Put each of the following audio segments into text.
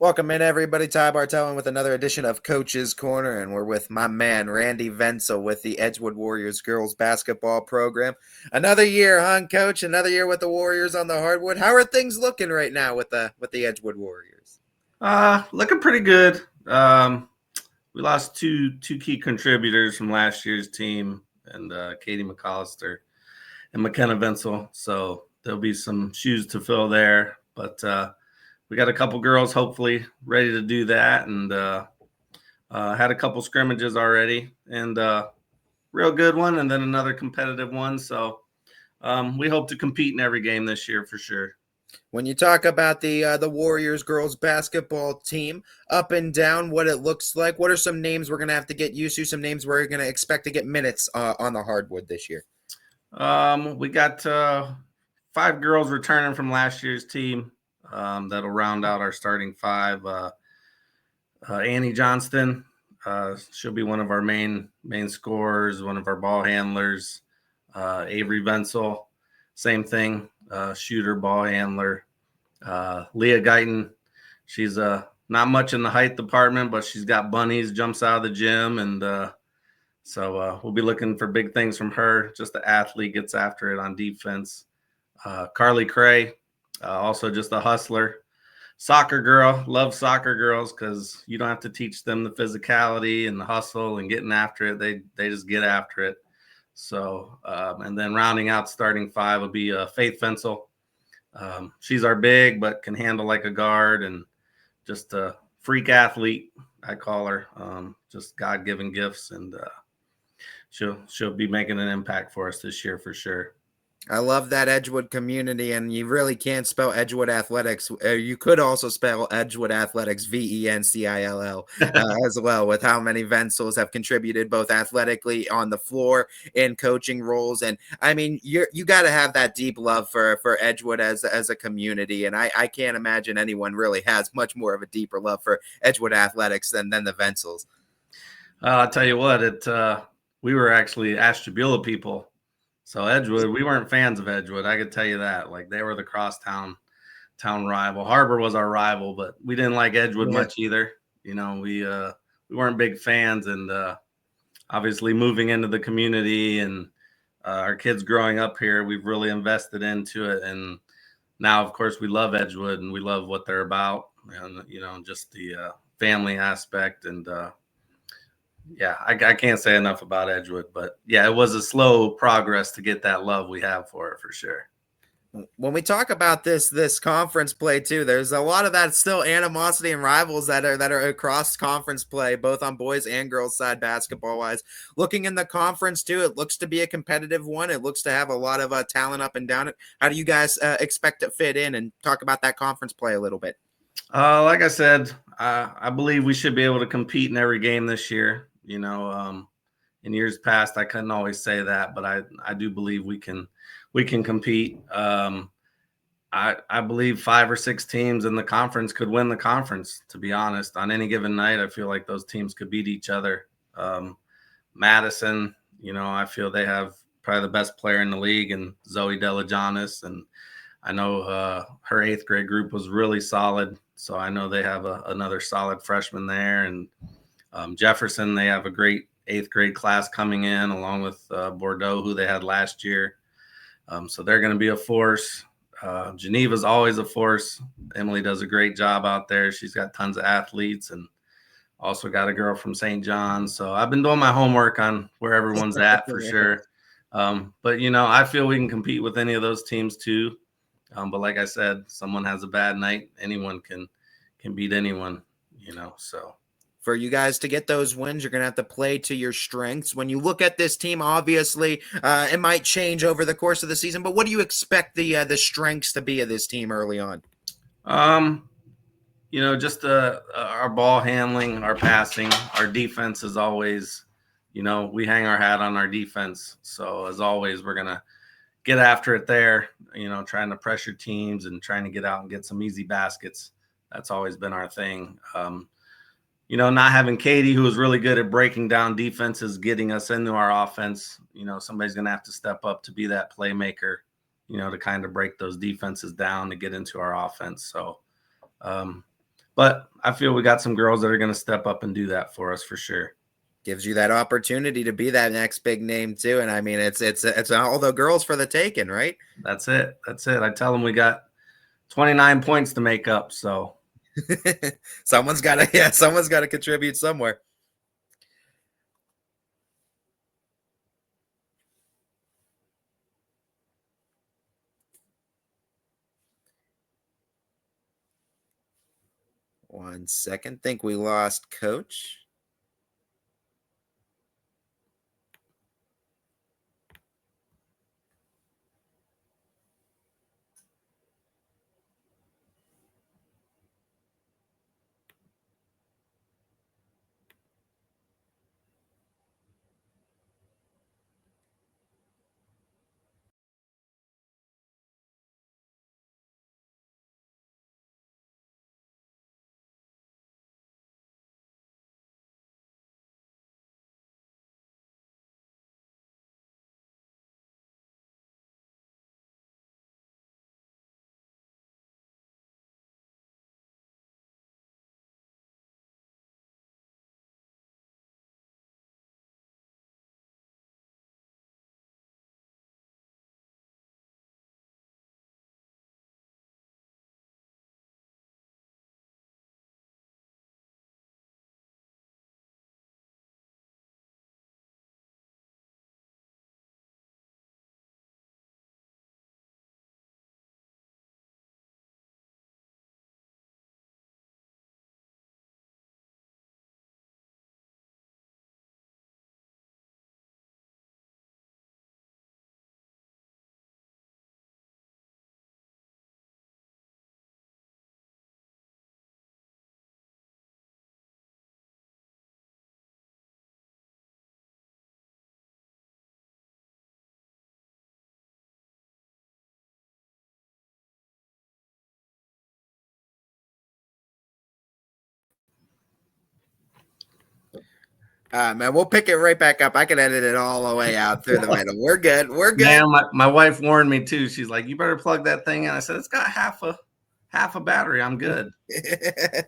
Welcome in, everybody. Ty Bartellin with another edition of Coach's Corner, and we're with my man Randy Vencill with the Edgewood Warriors girls basketball program. Another year, huh, Coach? Another year with the Warriors on the hardwood. How are things looking right now with the Edgewood Warriors? Looking pretty good. We lost two key contributors from last year's team, and Katie McAllister and McKenna Vencill. So there'll be some shoes to fill there. But we got a couple girls hopefully ready to do that, and had a couple scrimmages already, and real good one, and then another competitive one. So we hope to compete in every game this year for sure. When you talk about the Warriors girls basketball team, up and down, what it looks like, what are some names we're gonna have to get used to? Some names we're gonna expect to get minutes on the hardwood this year. We got 5 girls returning from last year's team. That'll round out our starting 5. Annie Johnston, she'll be one of our main scorers, one of our ball handlers. Avery Vencill, same thing, shooter, ball handler. Leah Guyton, she's not much in the height department, but she's got bunnies, jumps out of the gym, and so we'll be looking for big things from her. Just the athlete, gets after it on defense. Carly Cray, also just a hustler. Soccer girl, love soccer girls because you don't have to teach them the physicality and the hustle and getting after it. They just get after it. So, and then rounding out starting 5 will be Faith Vencill. She's our big, but can handle like a guard and just a freak athlete, I call her. Just God-given gifts, and she'll be making an impact for us this year for sure. I love that Edgewood community, and you really can't spell Edgewood Athletics. You could also spell Edgewood Athletics Vencill as well, with how many Vencills have contributed both athletically on the floor in coaching roles. And I mean, you got to have that deep love for Edgewood as a community, and I can't imagine anyone really has much more of a deeper love for Edgewood Athletics than the Vencills. I'll tell you what, we were actually Ashtabula people. So Edgewood, we weren't fans of Edgewood. I could tell you that. Like, they were the crosstown rival. Harbor was our rival, but we didn't like Edgewood much either. You know, we weren't big fans, and obviously moving into the community and our kids growing up here, we've really invested into it. And now, of course, we love Edgewood and we love what they're about, and just the family aspect. And yeah, I can't say enough about Edgewood, but yeah, it was a slow progress to get that love we have for it for sure. When we talk about this conference play too, there's a lot of that still animosity and rivals that are across conference play, both on boys and girls side basketball wise. Looking in the conference too, it looks to be a competitive one. It looks to have a lot of talent up and down it. How do you guys expect to fit in, and talk about that conference play a little bit? Like I said, I believe we should be able to compete in every game this year. In years past, I couldn't always say that, but I do believe we can compete. I believe 5 or 6 teams in the conference could win the conference, to be honest. On any given night, I feel like those teams could beat each other. Madison, I feel they have probably the best player in the league, and Zoe Delajanis, and I know her 8th grade group was really solid. So I know they have another solid freshman there. And Jefferson, they have a great 8th grade class coming in, along with Bordeaux, who they had last year. So they're going to be a force. Geneva's always a force. Emily does a great job out there. She's got tons of athletes, and also got a girl from St. John's. So I've been doing my homework on where everyone's at for sure. But, I feel we can compete with any of those teams too. But like I said, someone has a bad night, anyone can beat anyone, so. For you guys to get those wins, you're going to have to play to your strengths. When you look at this team, obviously, it might change over the course of the season, but what do you expect the strengths to be of this team early on? Just our ball handling, our passing, our defense is always, we hang our hat on our defense. So as always, we're going to get after it there, trying to pressure teams and trying to get out and get some easy baskets. That's always been our thing. Not having Katie, who is really good at breaking down defenses, getting us into our offense, somebody's going to have to step up to be that playmaker, to kind of break those defenses down to get into our offense. So But I feel we got some girls that are going to step up and do that for us for sure. Gives you that opportunity to be that next big name too. And I mean, it's all the girls for the taking, right? That's it. That's it. I tell them we got 29 points to make up. So someone's got to contribute somewhere. One second. Think we lost coach. Man, we'll pick it right back up. I can edit it all the way out through the middle. We're good. We're good. Man, my wife warned me too. She's like, "You better plug that thing in." I said, "It's got half a battery. I'm good."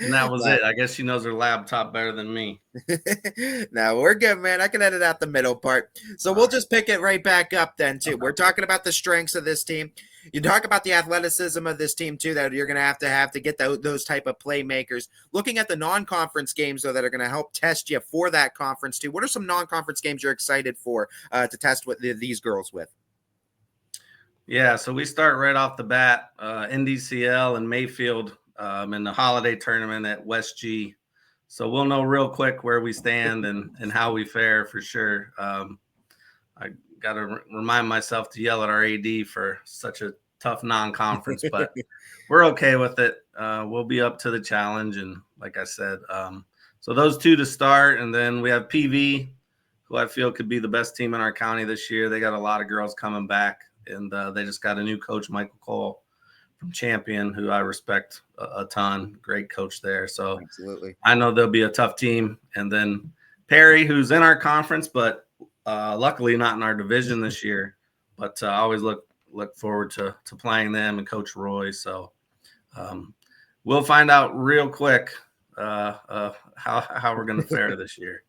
And that was it. I guess she knows her laptop better than me. No, we're good, man. I can edit out the middle part. So we'll just pick it right back up then, too. We're talking about the strengths of this team. You talk about the athleticism of this team, too, that you're going to have to get those type of playmakers. Looking at the non-conference games, though, that are going to help test you for that conference, too. What are some non-conference games you're excited for to test with these girls with? Yeah, so we start right off the bat, NDCL and Mayfield in the holiday tournament at West G. So we'll know real quick where we stand and how we fare for sure. I got to remind myself to yell at our AD for such a tough non-conference, but we're okay with it. We'll be up to the challenge. And like I said, so those two to start. And then we have PV, who I feel could be the best team in our county this year. They got a lot of girls coming back. And they just got a new coach, Michael Cole from Champion, who I respect a ton. Great coach there. So absolutely, I know they'll be a tough team. And then Perry, who's in our conference, but luckily not in our division this year. But I always look forward to playing them and Coach Roy. So we'll find out real quick how we're going to fare this year.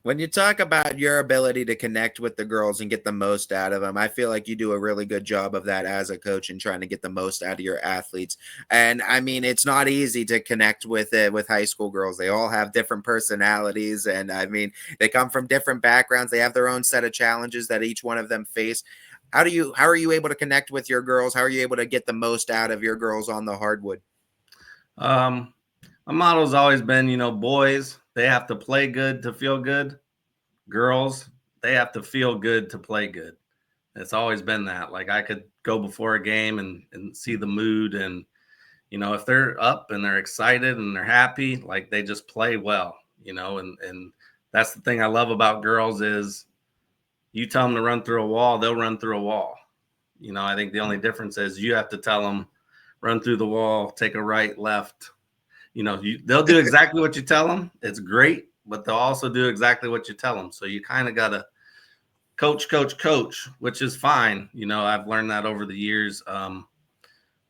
When you talk about your ability to connect with the girls and get the most out of them, I feel like you do a really good job of that as a coach and trying to get the most out of your athletes. And I mean, it's not easy to connect with high school girls. They all have different personalities, and I mean, they come from different backgrounds. They have their own set of challenges that each one of them face. How are you able to connect with your girls? How are you able to get the most out of your girls on the hardwood? My motto's always been, boys, they have to play good to feel good. Girls, they have to feel good to play good. It's always been that. Like I could go before a game and see the mood. And, if they're up and they're excited and they're happy, like they just play well, and that's the thing I love about girls is you tell them to run through a wall, they'll run through a wall. I think the only difference is you have to tell them run through the wall, take a right, left, they'll do exactly what you tell them. It's great, but they'll also do exactly what you tell them. So you kind of got to coach, which is fine. I've learned that over the years.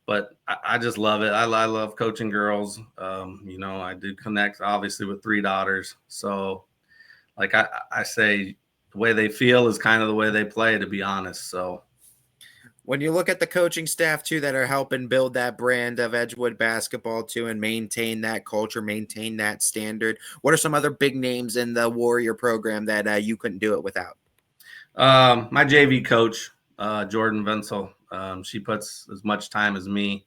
but I just love it. I love coaching girls. I do connect obviously with 3 daughters. So like I say, the way they feel is kind of the way they play, to be honest. So When you look at the coaching staff too that are helping build that brand of Edgewood basketball too and maintain that culture, maintain that standard, what are some other big names in the Warrior program that you couldn't do it without? my JV coach, Jordan Vencill, she puts as much time as me,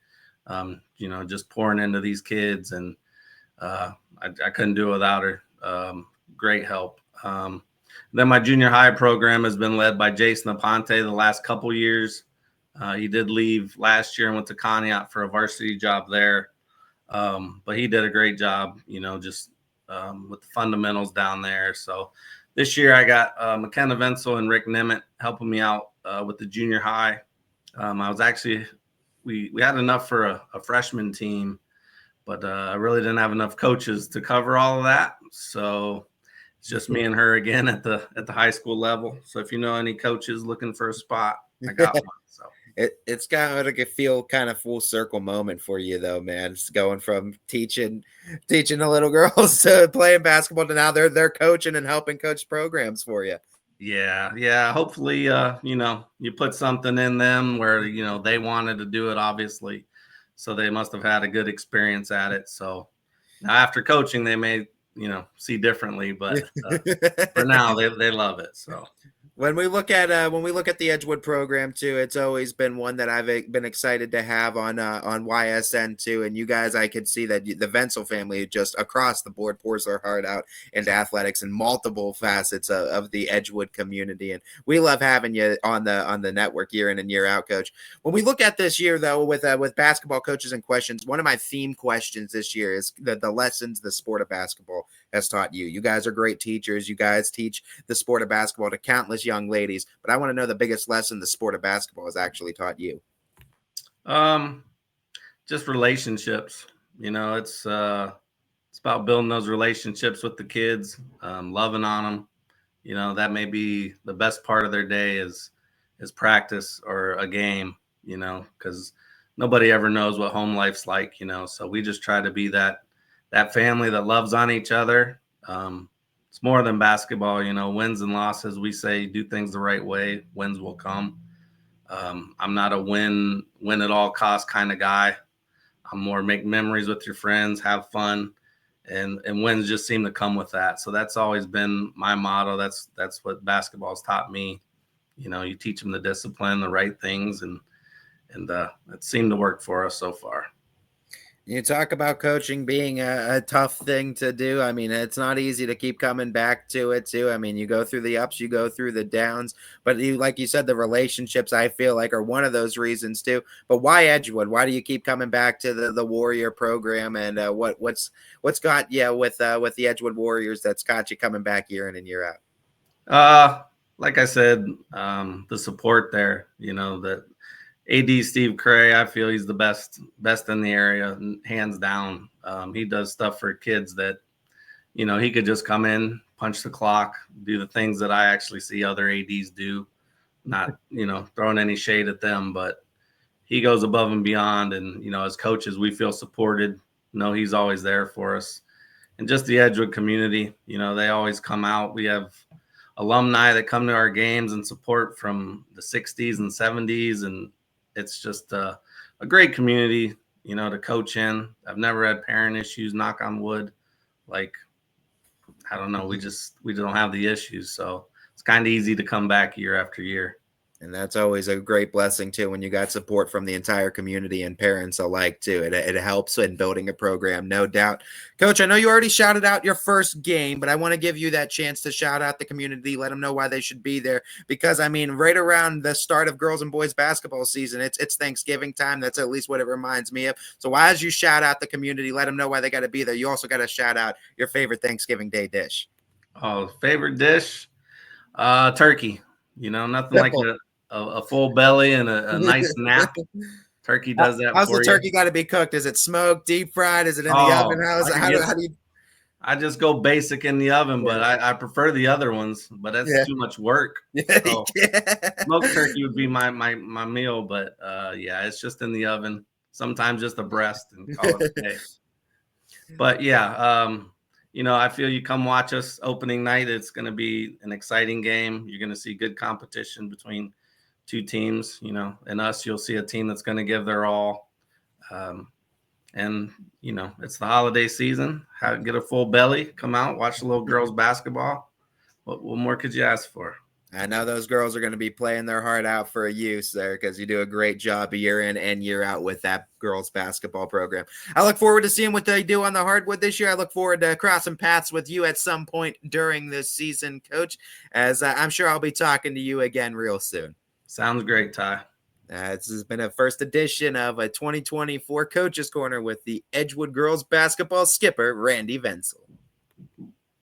just pouring into these kids, and I couldn't do it without her. Great help. Then my junior high program has been led by Jason Aponte the last couple years. He did leave last year and went to Conneaut for a varsity job there. But he did a great job, just with the fundamentals down there. So this year I got McKenna Vencill and Rick Nemeth helping me out with the junior high. I was actually, we had enough for a freshman team, but I really didn't have enough coaches to cover all of that. So it's just me and her again at the high school level. So if you know any coaches looking for a spot, I got one. So It's kind of like a feel kind of full circle moment for you though, man. It's going from teaching the little girls to playing basketball to now they're coaching and helping coach programs for you. yeah. Hopefully, you put something in them where they wanted to do it, obviously. So they must have had a good experience at it. So now after coaching, they may see differently, but for now they love it. So When we look at the Edgewood program too, it's always been one that I've been excited to have on YSN too. And you guys, I could see that the Vencill family just across the board pours their heart out into athletics and multiple facets of the Edgewood community. And we love having you on the network year in and year out, Coach. When we look at this year though, with basketball coaches and questions, one of my theme questions this year is the lessons the sport of basketball has taught you. You guys are great teachers. You guys teach the sport of basketball to countless young ladies, but I want to know the biggest lesson the sport of basketball has actually taught you. Just relationships. It's about building those relationships with the kids, loving on them. That may be the best part of their day is practice or a game. Because nobody ever knows what home life's like. So we just try to be that family that loves on each other. It's more than basketball, wins and losses. We say do things the right way, wins will come. I'm not a win at all cost kind of guy. I'm more make memories with your friends, have fun, and wins just seem to come with that. So that's always been my motto. That's what basketball's taught me. You teach them the discipline, the right things, and it seemed to work for us so far. You talk about coaching being a tough thing to do. I mean, it's not easy to keep coming back to it too. I mean, you go through the ups, you go through the downs, but like you said, the relationships I feel like are one of those reasons too. But why Edgewood? Why do you keep coming back to the Warrior program? And what's got you with the Edgewood Warriors that's got you coming back year in and year out? Like I said, the support there. That AD Steve Cray, I feel he's the best in the area, hands down. He does stuff for kids that, he could just come in, punch the clock, do the things that I actually see other ADs do. Not, throwing any shade at them, but he goes above and beyond. And, as coaches, we feel supported. He's always there for us. And just the Edgewood community, they always come out. We have alumni that come to our games and support from the 60s and 70s. And it's just a great community, to coach in. I've never had parent issues, knock on wood. Like, I don't know. We don't have the issues. So it's kind of easy to come back year after year. And that's always a great blessing too, when you got support from the entire community and parents alike too. It helps in building a program, no doubt. Coach, I know you already shouted out your first game, but I want to give you that chance to shout out the community, let them know why they should be there. Because I mean, right around the start of girls and boys basketball season, it's Thanksgiving time. That's at least what it reminds me of. So as you shout out the community, let them know why they got to be there. You also got to shout out your favorite Thanksgiving Day dish. Oh, favorite dish? Turkey. Nothing like a full belly and a nice nap. Turkey does that. How's the turkey got to be cooked? Is it smoked, deep fried? Is it in the oven? How do you? I just go basic in the oven, but I prefer the other ones. But that's too much work. So smoked turkey would be my meal. But it's just in the oven. sometimes just a breast and call it a day. But yeah, I feel you come watch us opening night. It's going to be an exciting game. You're going to see good competition between two teams, and us. You'll see a team that's going to give their all. And it's the holiday season. Get a full belly, come out, watch the little girls basketball. What more could you ask for? I know those girls are going to be playing their heart out for you, sir, because you do a great job year in and year out with that girls basketball program. I look forward to seeing what they do on the hardwood this year. I look forward to crossing paths with you at some point during this season, Coach, as I'm sure I'll be talking to you again real soon. Sounds great, Ty. This has been a first edition of a 2024 Coaches Corner with the Edgewood girls basketball skipper, Randy Vencill.